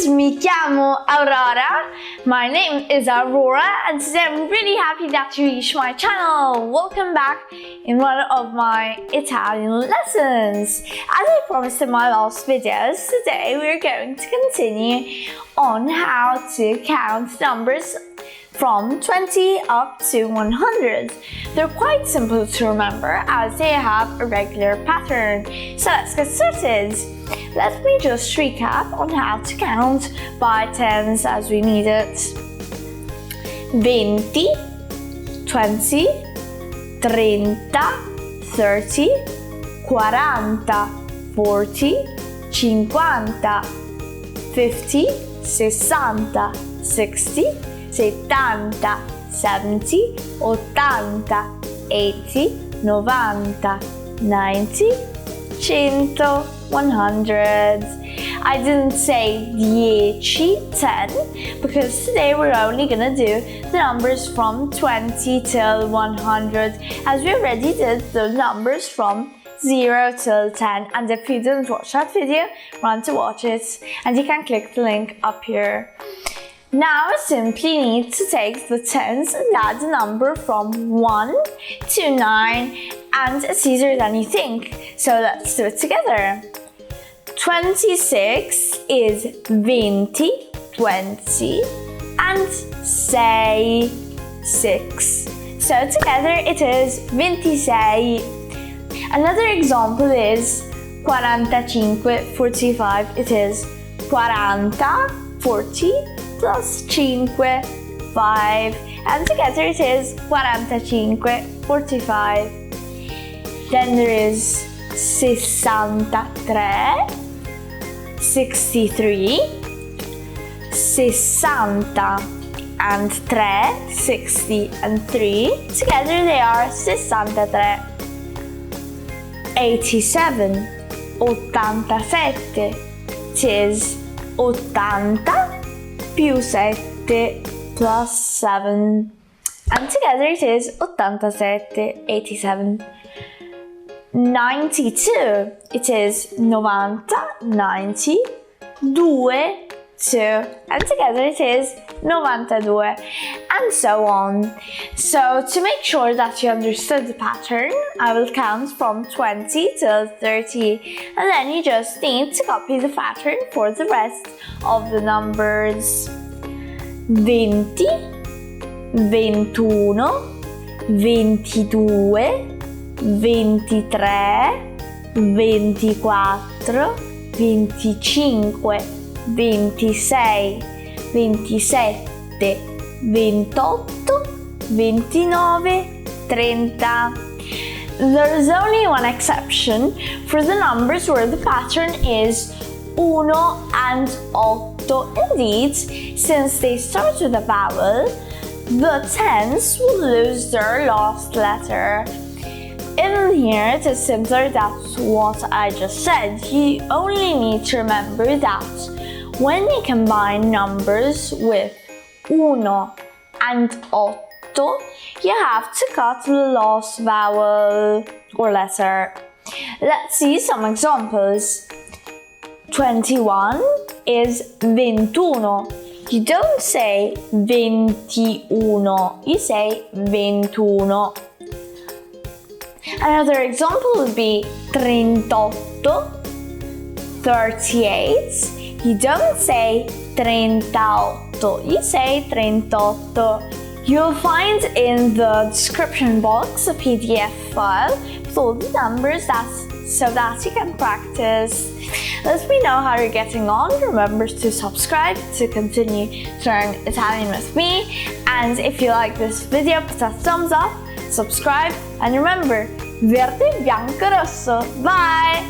mi chiamo Aurora. My name is Aurora, and today I'm really happy that you reached my channel. Welcome back in one of my Italian lessons. As I promised in my last videos, today we're going to continue on how to count numbers from 20 up to 100. They're quite simple to remember as they have a regular pattern. So let's get started. Let me just recap on how to count by tens as we need it. 20, 20, 30, 30, 40, 40, 50, 50, 60, 60, 70, 70, 80, 80, 90, 90, 100, 100. I didn't say 10, 10, because today we're only gonna do the numbers from 20 till 100, as we already did the numbers from 0 till 10. And if you didn't watch that video, run to watch it, and you can click the link up here. Now I simply need to take the tens and add the number from 1 to 9, and it's easier than you think. So let's do it together. 26 is 20, 20, and 6. So together it is 26. Another example is 45, 45. It is 40, 40 plus 5, 5. And together it is 45, 45. Then there is 63, 63, 60 and 3, 60 and 3. Together they are 63. 87, 87. It is 80 più 7 plus 7. And together it is 87, 87. 92, it is 90, 90, 2, 2, and together it is 92, and so on. So to make sure that you understood the pattern, I will count from 20 till 30, and then you just need to copy the pattern for the rest of the numbers. 20, 21, 22, 23, 24, 25, 26, 27, 28, 29, 30. There's only one exception for the numbers where the pattern is 1 and 8. Indeed, since they start with a vowel, the tens will lose their last letter. In here, it is simpler. That's what I just said. You only need to remember that when you combine numbers with 1 and 8, you have to cut the last vowel or letter. Let's see some examples. 21 is 21. You don't say 21, you say 21. Another example would be 38, 38. You don't say 38, you say 38. You'll find in the description box a PDF file with all the numbers so that you can practice. Let me know how you're getting on. Remember to subscribe to continue to learn Italian with me. And if you like this video, put a thumbs up, subscribe, and remember, verde, bianco, rosso. Bye!